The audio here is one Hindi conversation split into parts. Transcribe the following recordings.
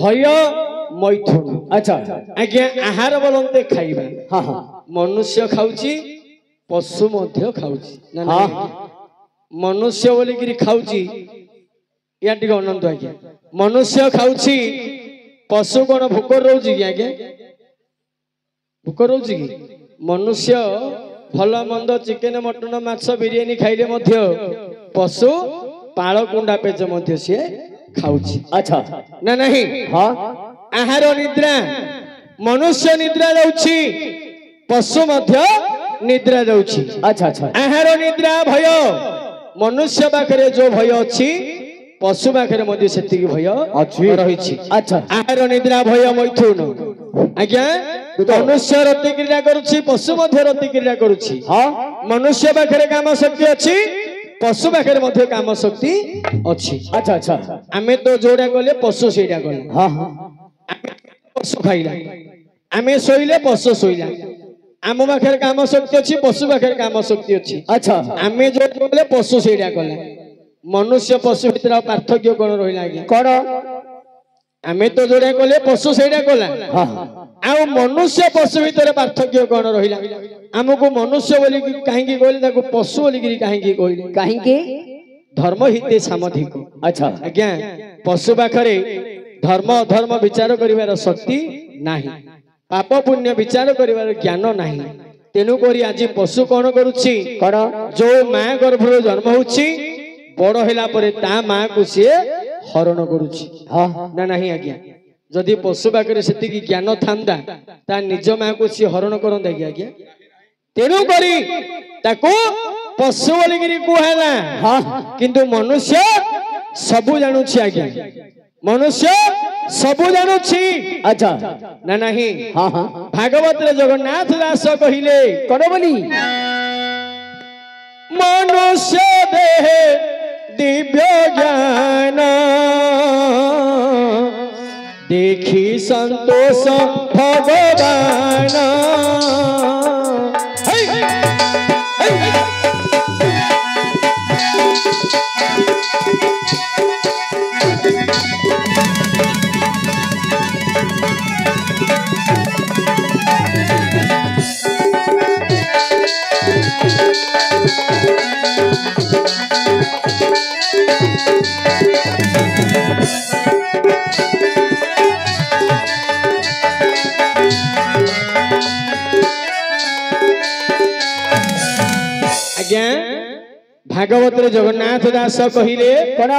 भय मैथुन अच्छा आज्ञा आहार बोलते खाइबा हाँ हाँ मनुष्य खाऊची पशु मध्य खाऊची ना हाँ मनुष्य बोली कि खाऊची या टिके अनंत आज्ञा मनुष्य खाऊची पशु कौन भोक रोची कि आज्ञा भोक रोची कि मनुष्य भल मंद चिकेन मटन माछ बिरियानी खाइले मध्य पशु पाळ कुंडा पेज मध्य से खाऊची अच्छा ना नहीं हाँ आहार निद्रा मनुष्य निद्रा जाउची पशु मध्य निद्रा जाउची अच्छा अच्छा आहार निद्रा भय मनुष्य पाखरे जो भय अछि पशु पाखरे मध्य सेतिकी भय अछि रहिछि अच्छा आहार निद्रा भय मैथुन आज्ञा मनुष्य रति क्रिया करुछि पशु मध्य रति क्रिया करुछि हां मनुष्य पाखरे काम शक्ति अछि पशु पाखरे मध्य काम शक्ति अछि अच्छा अच्छा आमे तो जोडा गले पशु सेडा गले हां हां पशु खाइला आमे सोइले पशु सोइला आम पाखरे काम शक्ति अछि पशु पाखरे काम शक्ति अछि अच्छा आमे जो गले पशु सेडा गले मनुष्य पशु भितर पार्थक्य कोन रहिला कि कोन आमे तो जोडा गले पशु सेडा गला हां आ मनुष्य पशु भितर पार्थक्य कोन रहिला हमको मनुष्य बोली काहे की कहले ताको पशु बोली कि काहे की कहले काहे की धर्म हिते सामधिक अच्छा आज्ञा पशु पाखरे धर्म अधर्म विचार करिवार शक्ति नाही पाप पुण्य विचार करिवार ज्ञान नाही तेनु करी आज पशु कोन करूछि कोन जो मां गर्भरो जन्म होछि बड़ हैला परे ता मां को से हरण करूछि हां ना नाही आज्ञा जदि पशु पाखरे सेति की ज्ञान थांदा ता निज मां को से हरण करंदा कि आज्ञा तेनु करी ताको पशु बोली कि कहला हां किंतु मनुष्य सबु जानुछि आज्ञा मनुष्य सबु जानुछि अच्छा ना नहीं हां हां भागवत रे जगन्नाथ दास कहिले कोन बोली मनुष्य देह दिव्य ज्ञान देखी संतोष भगवान भागवत रे जगन्नाथ दास कहिले कोन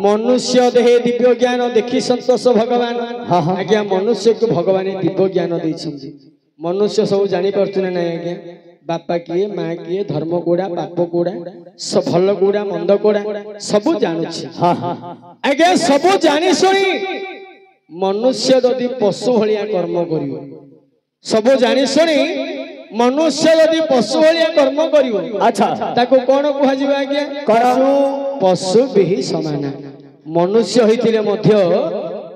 मनुष्य देह दिव्य ज्ञान देखी संतोष भगवान आज्ञा मनुष्य को भगवान दिव्य ज्ञान दैछन्ति मनुष्य सब जानि परछु ना आज्ञा बापा किए मां किए धर्म कोडा पाप कोडा सब भल कोडा मंद कोडा सब जानुछि आज्ञा सब जानि सुनी मनुष्य यदि पशु भलिया कर्म करियो सब जानि सुनी मनुष्य यदि पशु भलिया कर्म करियो अच्छा ताको कोन कुहा जिबा आज्ञा पशु बिहि समान मनुष्य होइतिले मध्य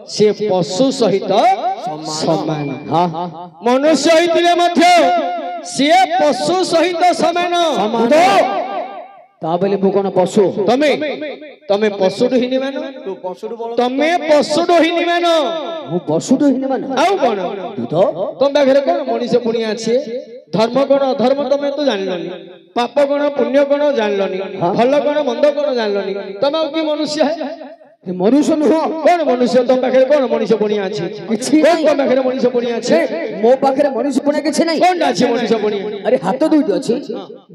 से पशु सहित समान हां मनुष्य होइतिले मध्य से पशु सहित समान ता बोले मु कोन पशु तमे तमे पशु हिनी मानो तू पशु तमे पशु हिनी मानो मु पशु हिनी मानो आउ कोन तू तो तम बागरे कोन मनुष्य पुनिया अछि धर्म कोन अधर्म तमे तो जानलनी पाप कोन पुण्य कोन जानलनी भल कोन मंद कोन जानलनी तमे की मनुष्य है मनुष्य नुह कोन मनुष्य तम बागरे कोन मनुष्य पुनिया अछि किछि कोन तम बागरे मनुष्य पुनिया अछि मो बागरे मनुष्य पुनिया किछि नै कोन अछि मनुष्य पुनिया अरे हाथ दुइटी अछि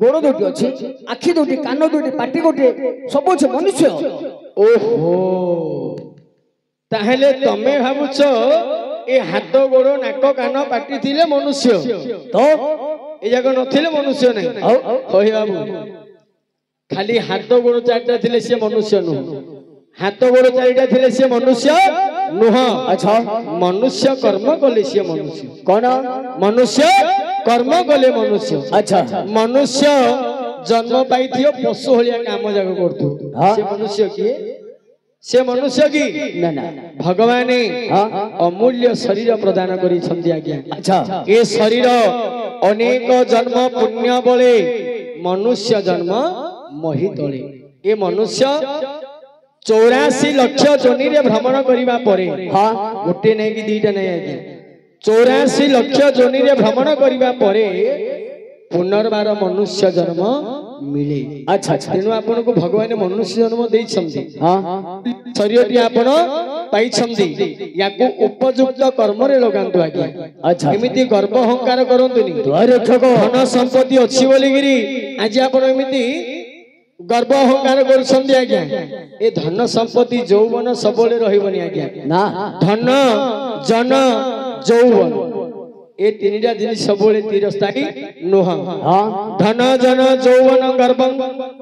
गोड़ दुइटी अछि आखि दुइटी कान दुइटी पाटी गोटे सब छ मनुष्य ओहो ताहेले तमे भाबुछ ए हाथ गोड़ नाक कान पाटी थिले मनुष्य तो ए जाक नथिले मनुष्य नै होय बाबू खाली हाथ गोड़ चारटा थिले से मनुष्य नु हाथ गोड़ चारटा थिले से मनुष्य नुह अच्छा मनुष्य कर्म कले से मनुष्य कोन मनुष्य कर्म कले मनुष्य अच्छा मनुष्य जन्म पाइथियो पशु होलिया काम जाक करथु से मनुष्य की से मनुष्य की ना ना भगवान अमूल्य शरीर प्रदान करी छंदी आज्ञा अच्छा ए शरीर अनेक जन्म पुण्य बळे मनुष्य जन्म मोहि तळे ए मनुष्य चौराशी लक्ष जोनि रे भ्रमण करिबा परे हाँ गोटे नहीं कि दीटा नहीं आज्ञा 84 लक्ष जोनि रे भ्रमण करिबा परे पुनर्बार मनुष्य जन्म मिले। अच्छा अच्छा तेणु आपन को भगवान मनुष्य जन्म देई छंदी हाँ शरीरटी आपण पाई छंदी याको उपयुक्त कर्म रे लगांतु आज्ञा। अच्छा एमिति गर्व अहंकार करंतुनी द्वारक्षक धन संपत्ति अछि बोली गिरी आज आपण एमिति गर्व अहंकार करछंदी आज्ञा। ए धन संपत्ति यौवन सबले रहिबनी आज्ञा ना धन जन यौवन ए तीनटा जिनिस सबले चिरस्थायी नुह। हाँ धन जन यौवन गर्वं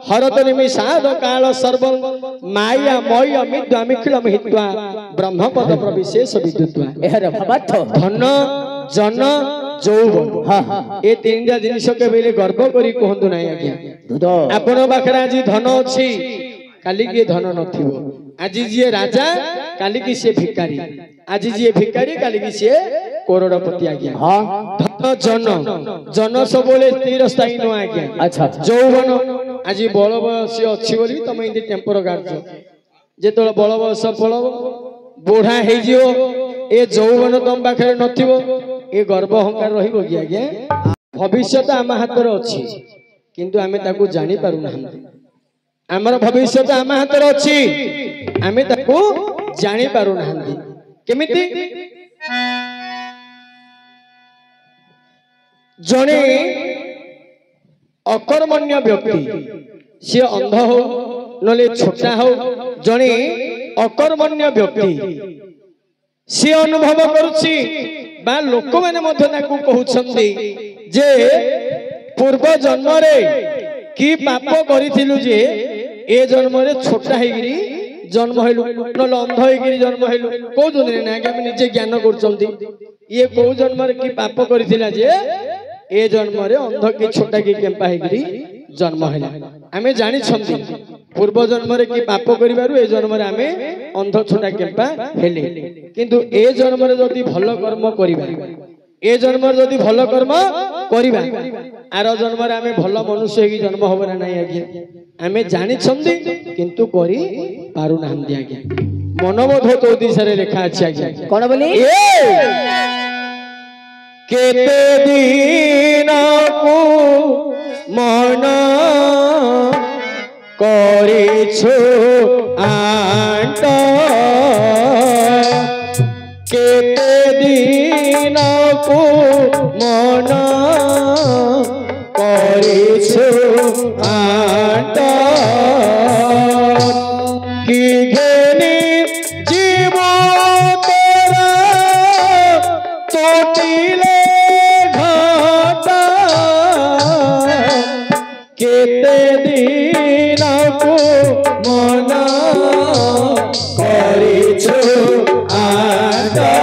हरत निमिषाद काल सर्वं माया मय मिद्वा मिखिलम हित्वा ब्रह्मपद प्रविशेष विद्युत्वा। एहर भवत धन जन यौवन हाँ ए तीनटा जिनिस के बेले गर्व करी कहंतु नाही आज्ञा। दूध आपण पाखरे आज धन अछि काली के धन नथिबो आज जी राजा काली की से भिखारी आज जी भिखारी काली की से करोड़पति आज्ञा। हाँ धन जन सबले स्थिर स्थायी न आज्ञा। अच्छा यौवन आज बल बयस अछि बोली तमे इन्दि टेम्पर गार्ज जेतोल बल बयस पळ बुढ़ा हे जियो ए यौवन तम पाखरे नथिबो ए गर्व अहंकार रहिबो कि आज्ञा। भविष्य आम हाथ रे अछि किंतु आमे ताकू जानि पारु ना आमर भविष्य आम हाथ रे अछि आमे ताकू जानि पारु ना केमिति जने अकर्मण्य व्यक्ति सी अंध हो नले छोटा हो जने अकर्मण्य व्यक्ति सी अनुभव करुछि बा लोक माने मध्य ताकू कहउछन्ती जे पूर्व जन्म रे की पाप करिथिलु जे ए जन्म रे छोटा हेगिरी जन्म हेलु नले अंध हेगिरी जन्म हेलु को जने ना कि हम निजे ज्ञान करछन्ती ये को जन्म रे की पाप करिथिला जे ए जन्म रे अंध की छोटा की केम्पा हेगिरी जन्म हेला आमे जानि छन्ती पूर्व जन्म रे की पाप करिबारु ए जन्म रे आमे अंध छोटा केम्पा हेले किंतु ए जन्म रे जदी भलो कर्म करिबा ए जन्म रे जदी भलो कर्म करिबा आर जन्म रे आमे भलो मनुष्य हेगी जन्म होबो ना नाही आज्ञा आमे जानि छन्ती किंतु करि पारु नाहंती आज्ञा। मनोबोध 34 रे लेखा अछि आज्ञा कौन बोली केते दिन को मन करिछु आंट केते दिन को मन करिछु आंट कि घेनी जीव तोरा तोटिले केते दिन को मन करिछु आदा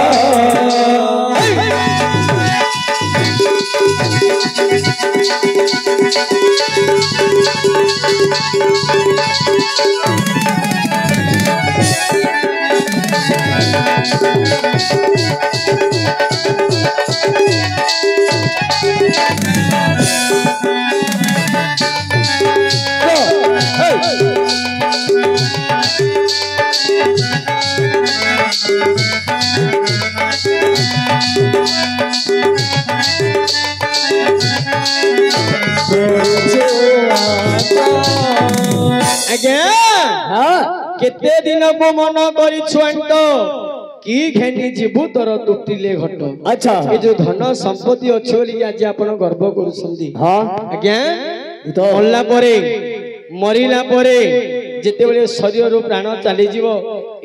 आज्ञा हाँ केते दिन को मन करिछु अंट की घेनी जीवु तोर तुटिले घट। अच्छा ए जो धन संपत्ति अछि बोली आज आपण गर्व करूछन्ती हाँ आज्ञा तो मरला परे मरिला परे जेते बेले शरीर रो प्राण चली जीवो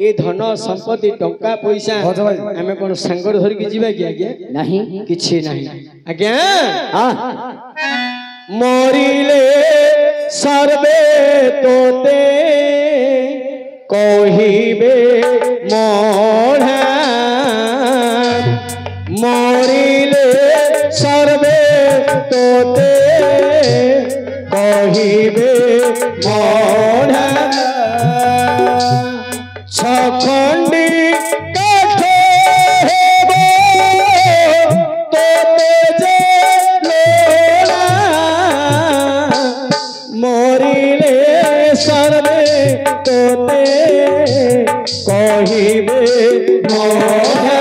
ए धन संपत्ति टंका पैसा हमें कोन संगर धर के जीवा कि आज्ञा नहीं किछि नहीं आज्ञा। हाँ मरिले सर्वे तोते कहिबे मोढ़ा मरिले सर्वे तोते कहिबे मोढ़ा छखंडी काठ हेबो तोते जे लोड़ा मरिले सर्वे तोते ଆଜ୍ଞା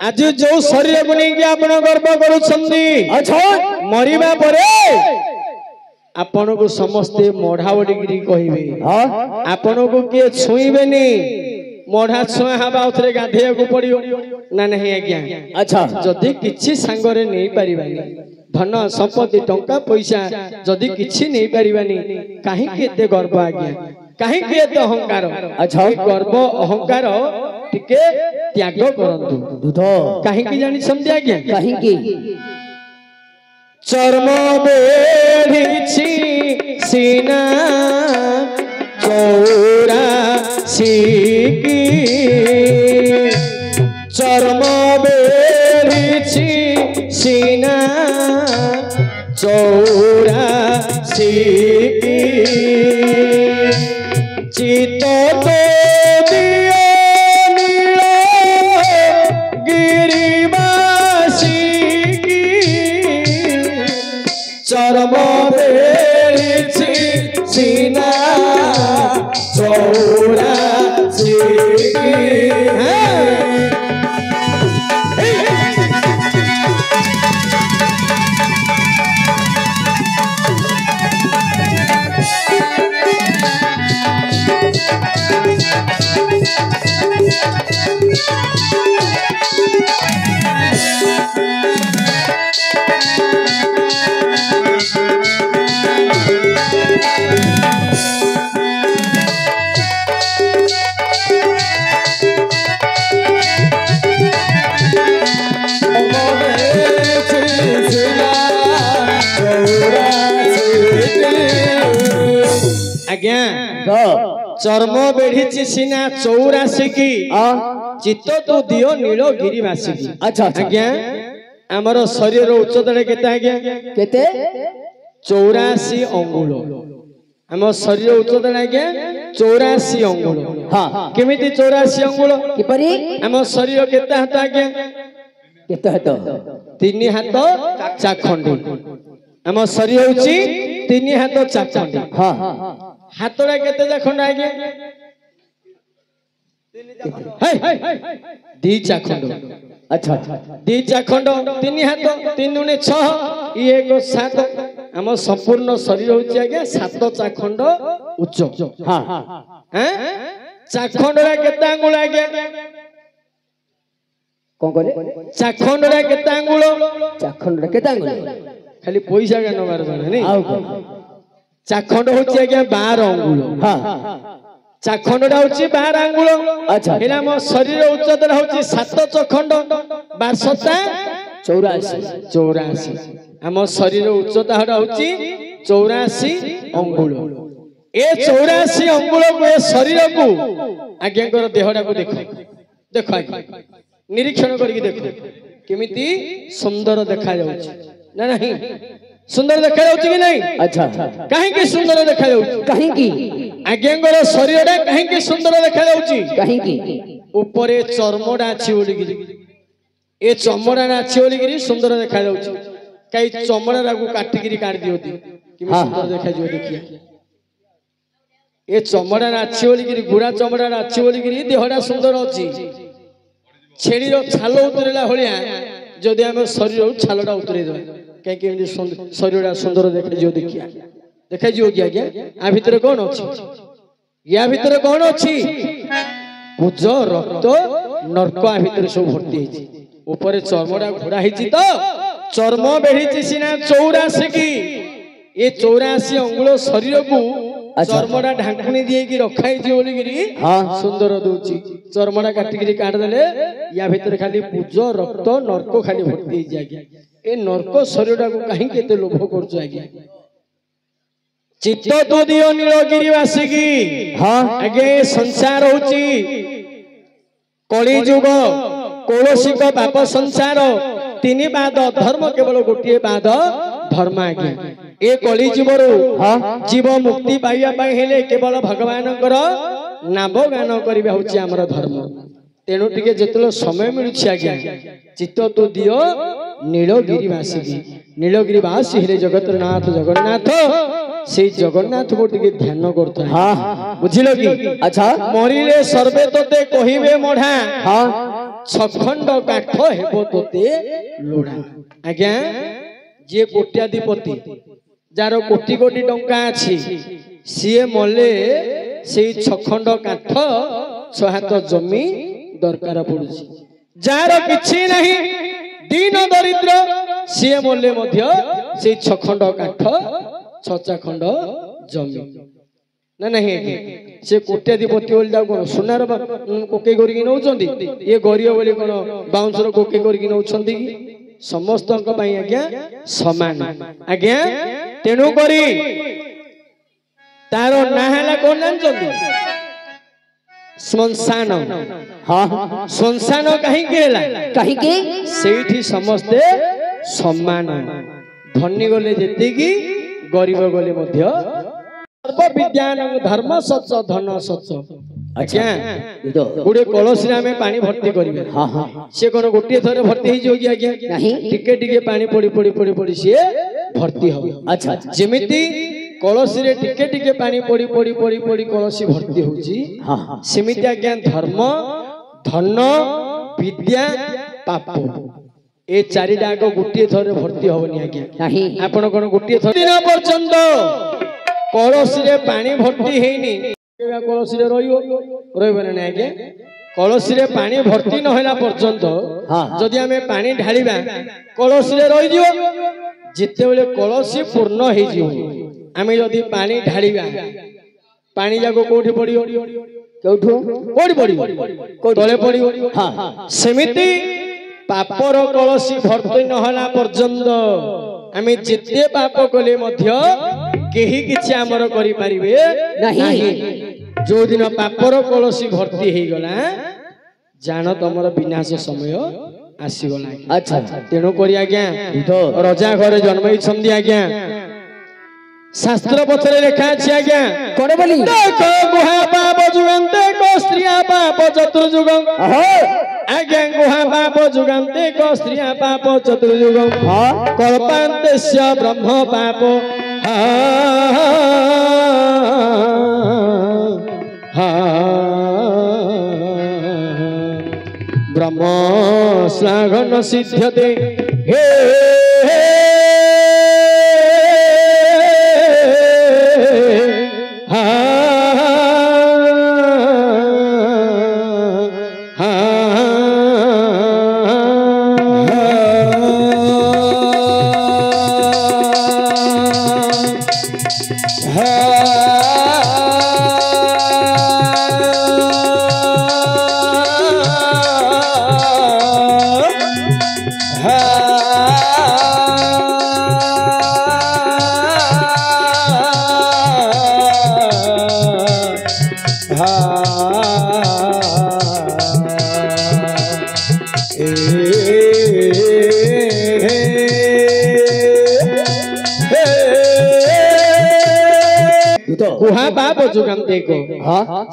ଆଜି ଯୋଉ ଶରୀରକୁ ନେଇକି ଆପଣ ଗର୍ବ କରୁଛନ୍ତି ମରିବା ପରେ ଆପଣଙ୍କୁ ସମସ୍ତେ ମଢା ବୋଲିକିରି କହିବେ ଆପଣଙ୍କୁ କିଏ ଛୁଇଁବେନି ମଢା ଛୁଆଁ ହେବା ଆଉଥରେ ଗାଧେଇବାକୁ ପଡିବ ନା ନାହିଁ ଆଜ୍ଞା ଯଦି କିଛି ସାଙ୍ଗରେ ନେଇପାରିବାନି ଧନ ସମ୍ପତ୍ତି ଟଙ୍କା ପଇସା ଯଦି କିଛି ନେଇପାରିବାନି କାହିଁକି ଏତେ ଗର୍ବ ଆଜ୍ଞା କାହିଁକି ଏତେ ଅହଙ୍କାର ଗର୍ବ ଅହଙ୍କାର ଟିକେ ତ୍ୟାଗ କରନ୍ତୁ କାହିଁକି ଜାଣିଛନ୍ତି ଆଜ୍ଞା କାହିଁକି ଚର୍ମ ବେଢ଼ିଛି ସିନା ଚଉରାଶିକି ଚର୍ମ ବେଢ଼ିଛି ସିନା ଚଉରାଶିକି ଚିତ ତ ଦିଅ ନୀଳ ଗିରିବାସିକି ଚର୍ମ ବେଢ଼ିଛି ସିନା ଚଉରାଶିକି ଆଜ୍ଞା ଚର୍ମ ବେଢ଼ିଛି ସିନା ଚଉରାଶିକି ଚିତ୍ତ ତୁ ଦିଅ ନୀଳଗିରି ବାସିକି ଆଜ୍ଞା ଆମର ଶରୀରର ଉଚ୍ଚତାଟା କେତେ ଆଜ୍ଞା କେତେ 84 ଅଙ୍ଗୁଳ ଆମ ଶରୀର ଉଚ୍ଚତାଟା ଆଜ୍ଞା 84 ଅଙ୍ଗୁଳ କେମିତି 84 ଅଙ୍ଗୁଳ କିପରି ଆମ ଶରୀର କେତେ ହାତ ଆଜ୍ଞା କେତେ ହାତ 3 ହାତ ଚାଖଣ୍ଡି ଆମ ଶରୀର ହଉଛି 3 ହାତ ଚାଖଣ୍ଡି ହାତଟା କେତେ ଚାଖଣ୍ଡ ଆଜ୍ଞା 2 ଚାଖଣ୍ଡ ଦି ଚାଖଣ୍ଡ 3 ହାତ 3 ଦୁଣେ 6 ଇଏ 7 ଆମ ସମ୍ପୂର୍ଣ୍ଣ ଶରୀର ହଉଛି ଆଜ୍ଞା 7 ଚାଖଣ୍ଡ ଉଚ୍ଚ ଚାଖଣ୍ଡଟା କେତେ ଆଙ୍ଗୁଳ ଆଜ୍ଞା କଣ କହିଲେ ଚାଖଣ୍ଡଟା କେତେ ଆଙ୍ଗୁଳ ଚାଖଣ୍ଡ କେତେ ଆଙ୍ଗୁଳ ଖାଲି ପଇସା ଜ୍ଞାନ ନବାର ଜଣା ନାଇଁ ଚାଖଣ୍ଡ ହଉଛି ଆଜ୍ଞା 12 ଅଙ୍ଗୁଳ ଚାଖଣ୍ଡଟା ହଉଛି 12 ଆଙ୍ଗୁଳ ହେଲେ ଆମ ଶରୀର ଉଚ୍ଚତାଟା ହଉଛି 7 ଚଖଣ୍ଡ 12 84 ଆମ ଶରୀର ଉଚ୍ଚତା ହଉଛି 84 ଅଙ୍ଗୁଳ ଏ 84 ଅଙ୍ଗୁଳକୁ ଏ ଶରୀରକୁ ଆଜ୍ଞାଙ୍କର ଦେହଟାକୁ ଦେଖ ଦେଖ ଆଜ୍ଞା ନିରୀକ୍ଷଣ କରିକି ଦେଖ କେମିତି ସୁନ୍ଦର ଦେଖାଯାଉଛି ନା ନାହିଁ ସୁନ୍ଦର ଦେଖାଯାଉଛି କି ନାହିଁ କାହିଁକି ସୁନ୍ଦର ଦେଖାଯାଉଛି କାହିଁକି ଆଜ୍ଞାଙ୍କର ଶରୀରଟା କାହିଁକି ସୁନ୍ଦର ଦେଖାଯାଉଛି କାହିଁକି ଉପରେ ଚର୍ମଟା ଅଛି ବୋଲିକିରି ଏ ଚମଡ଼ାଟା ଅଛି ବୋଲିକିରି ସୁନ୍ଦର ଦେଖାଯାଉଛି କାହିଁ ଚମଡ଼ାଟାକୁ କାଟିକିରି କାଢି ଦିଅନ୍ତି କେମିତି ସୁନ୍ଦର ଦେଖାଯିବ ଦେଖିଆ ଏ ଚମଡ଼ାଟା ଅଛି ବୋଲିକିରି ଗୁଡ଼ା ଚମଡ଼ାଟା ଅଛି ବୋଲିକିରି ଦେହଟା ସୁନ୍ଦର ଅଛି ଛେଳିର ଛାଲ ଉତରିଲା ଭଳିଆ ଯଦି ଆମେ ଶରୀରରୁ ଛାଲଟା ଉତରେଇ ଦେବା କାହିଁକି ଏମିତି ଶରୀରଟା ସୁନ୍ଦର ଦେଖାଯିବ ଦେଖିଆ ଦେଖାଯିବ କି ଆଜ୍ଞା ଆ ଭିତରେ କଣ ଅଛି ୟା ଭିତରେ କଣ ଅଛି ପୂଜ ରକ୍ତ ନର୍କ ଆ ଭିତରେ ସବୁ ଭର୍ତ୍ତି ହେଇଛି ଉପରେ ଚର୍ମଟା ଘୋଡ଼ା ହେଇଛି ତ ଚର୍ମ ବେଢ଼ିଛି ସିନା 84 କି ଏ 84 ଅଙ୍ଗୁଳ ଶରୀରକୁ ଚର୍ମଟା ଢାଙ୍କୁଣି ଦେଇକି ରଖା ହେଇଛି ବୋଲିକିରି ସୁନ୍ଦର ଦଉଛି ଚର୍ମଟା କାଟିକିରି କାଢିଦେଲେ ୟା ଭିତରେ ଖାଲି ପୂଜ ରକ୍ତ ନର୍କ ଖାଲି ଭର୍ତ୍ତି ହେଇଛି ଆଜ୍ଞା ଏ ନର୍କ ଶରୀରଟାକୁ କାହିଁକି ଏତେ ଲୋଭ କରୁଛୁ ଆଜ୍ଞା ଚିତ୍ତ ତୁ ଦିଅ ନୀଳଗିରି ବାସିକି ଆଜ୍ଞା ଏ ସଂସାର ହଉଛି କଳି ଯୁଗ କୌଣସିକ ପାପ ସଂସାର तीन बाद धर्म केवल गोटे बाद धर्म आज्ञा ए कली जीवर जीव मुक्ति पाइबा हेले केवल भगवान नाम गान करबा होची हमर धर्म तेणु टिके जेतलो समय मिलुछि आज्ञा चित्त तो दियो नीलगिरीवासी हेले जगतनाथ जगन्नाथ से जगन्नाथ को टिके ध्यान करता हाँ बुझिलो कि अच्छा मरिले सर्वे तोते कहिबे मढ़ा हाँ छखंड काठ हेबो तोते लोढ़ा आज्ञा जे कोट्याधिपति जार कोटी कोटी टंका अछि सीए मले से छखंड काठ छहात जमी दरकार पड़ुछि जार किछि नहीं दीन दरिद्र सीए मले मध्य से छखंड काठ छचा खंड जमी ना नहीं से कोट्याधिपति बोली कोन सुनार कोके करिक नौचंदी ये गरीब बोली कोन बाउंसर कोके करिक नौचंदी कि समस्त आज्ञा समान आज्ञा तेणु करी तार ना हैला कोन जानचंदी श्मशान हाँ श्मशान कहीं केला कहीं के सेठी समस्ते समान धनी गले जेते की गरीब गले मध्य सर्व विज्ञान धर्म सच धन सच अच्छा गोटे कलश रे आमे पानी भर्ती करिवे हां हां से कोन गोटे थरे भर्ती हे जोगी आज्ञा नहीं टिके टिके पानी पड़ी पड़ी पड़ी पड़ी से भर्ती हो अच्छा जेमिति कलश रे टिके टिके पानी पड़ी पड़ी पड़ी पड़ी कलश भर्ती होची हां सेमिति आज्ञा धर्म धन विद्या पाप ए चारिटा को गोटे थरे भर्ती होबनी आज्ञा नहीं आपण कोन गोटे थरे दिन पर्यंत कलश रे पानी भर्ती हेनी कलश रे रहिबो ना आज्ञा कलश रे पानी भर्ती न होला पर्यंत जदि हमें पानी ढालिबा कलश रे रहि दियो जिते बेले कलश पूर्ण हे जियो हमें जदि पानी ढालिबा पानी जाको कोठी पड़ियो केउठो कोठी पड़ियो तळे पड़ियो हां सेमिति पापर कलसी भर्ती न होला पर्यंत हमें जिते पाप कले मध्य केही किछि हमर करि परिबे नाही जो दिन पापर कलसी भर्ती हे गला जान तमर विनाश समय आसी गला अच्छा तेणु करी आज्ञा राजा घरे जन्मई छंदी आज्ञा शास्त्र पथरे लेखा अछि आज्ञा कोन बोली देखो गुहा पाप जुगंते को स्त्रिया पाप चतुर्जुगं आज्ञा गुहा पाप जुगंते को स्त्रिया पाप चतुर्जुगं कल्पान्तेस्य ब्रह्म पाप ब्रह्म श्लाघन सिद्ध्यते हे गुहा पाप जुगंते को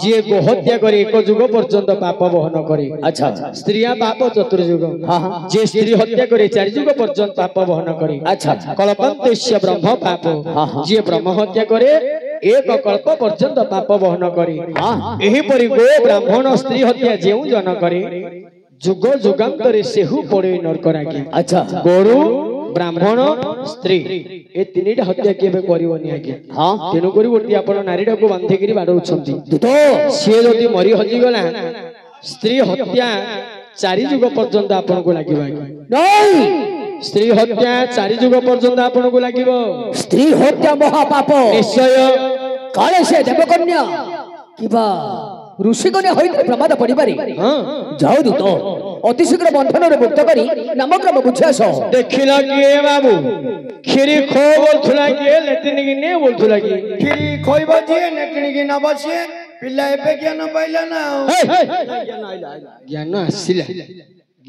जी गोहत्या करे एक जुग पर्यंत पाप बहन करे अच्छा स्त्रिया पाप चतुर्जुग जे स्त्री हत्या करे चार जुग पर्यंत पाप बहन करे अच्छा कल्पान्तेस्य ब्रह्म पाप जी ब्रह्म हत्या करे एक कल्प पर्यंत पाप बहन करे एही परि गो ब्राह्मण स्त्री हत्या जेउ जन करे जुग जुगांतरे सेहु पड़े नरकराके अच्छा गोरु ब्राह्मण स्त्री ए तीनटा हत्या केबे करिवनी आके हां तेनु करी गोटी आपण नारीडा को बांधे करी बाडौछंती तो से जदी मरी हजी गला स्त्री हत्या चारि जुग पर्यंत आपण को लागिबा नहीं स्त्री हत्या चारि जुग पर्यंत आपण को लागिबो स्त्री हत्या महापाप निश्चय काले से देवकन्या किबा ऋषि कन्या होई प्रमाद पड़ी पारे हां जाऊ दूत अति शीघ्र बंधन रे मुक्त करी नामक्रम बुझास देखिला के बाबू खिरी खो बोलथुला के लेटिन की ने बोलथुला की खिरी खोइबो जे लेटिन की न बसे पिल्ला एबे ज्ञान पाइला ना ज्ञान आसिला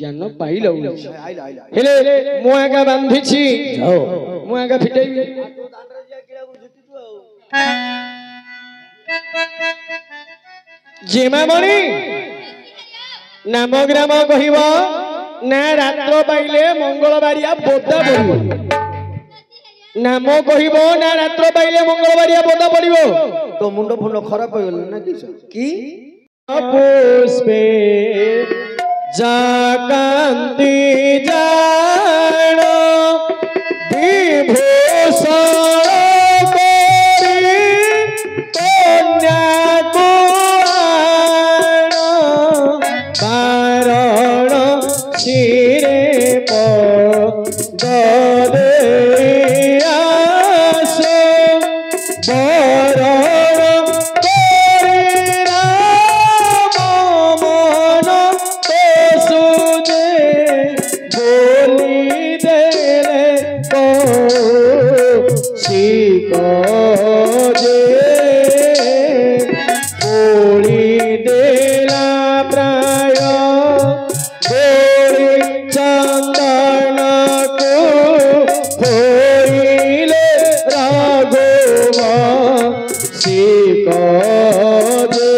ଜ୍ଞାନ ପାଇଲ ଆଇଲା ଆଇଲା ହେଲେ ମୁଁ ଆଗା ବାନ୍ଧିଛି ଯାଅ ମୁଁ ଆଗା ଫିଟେଇବି ଜିମାମଣି ନାମ ଗ୍ରାମ କହିବ ନା ରାତ୍ର ପାଇଲେ ମଙ୍ଗଳବାରିଆ ବୋଦା ପଡିବ ନାମ କହିବ ନା ରାତ୍ର ପାଇଲେ ମଙ୍ଗଳବାରିଆ ବୋଦା ପଡିବ ତୋ ମୁଣ୍ଡ ଫୁଣ୍ଡ ଖରାପ ହେଇଗଲା ନା କିସ কি পুষ্পে জাকান্তি জাণ বিভূষণ করি কন্যাকু আণ কারণ শিরে পদে আস বরণ করি রাম মন তোসুদে বলি দেলে কৌশিক যে বলি দেলা প্রায় বলি চন্দনকু হইলে রাঘব শিক যে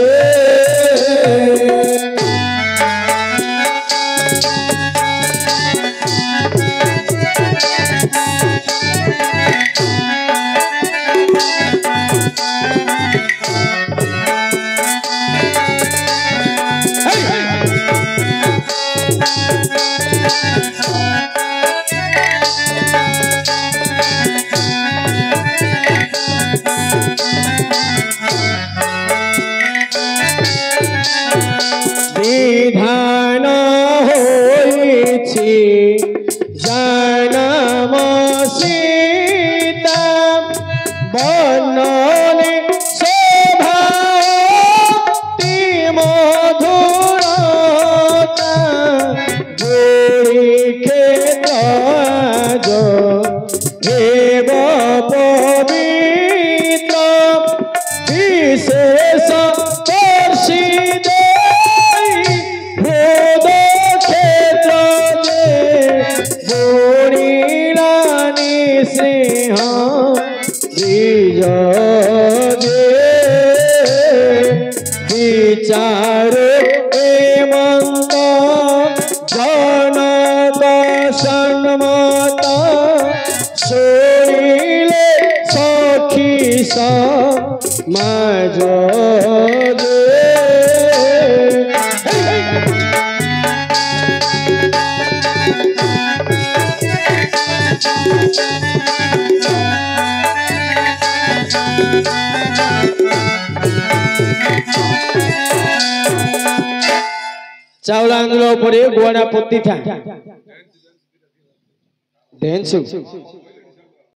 বিধান হয়েছি জানম সীতা বননে শোভাতি মধুরতা গুড়ি ক্ষেত্র হেব পবিত্র বিশেষ দর্শী সিংহ বীজ বিচার এমন্ত জনক সন্মত শৈলে সখী সমাজ ଚାଉଳ ଆଙ୍ଗୁଳ ଉପରେ ଗୁଆଡା ପୋତି ଥା ଡେନ୍ସ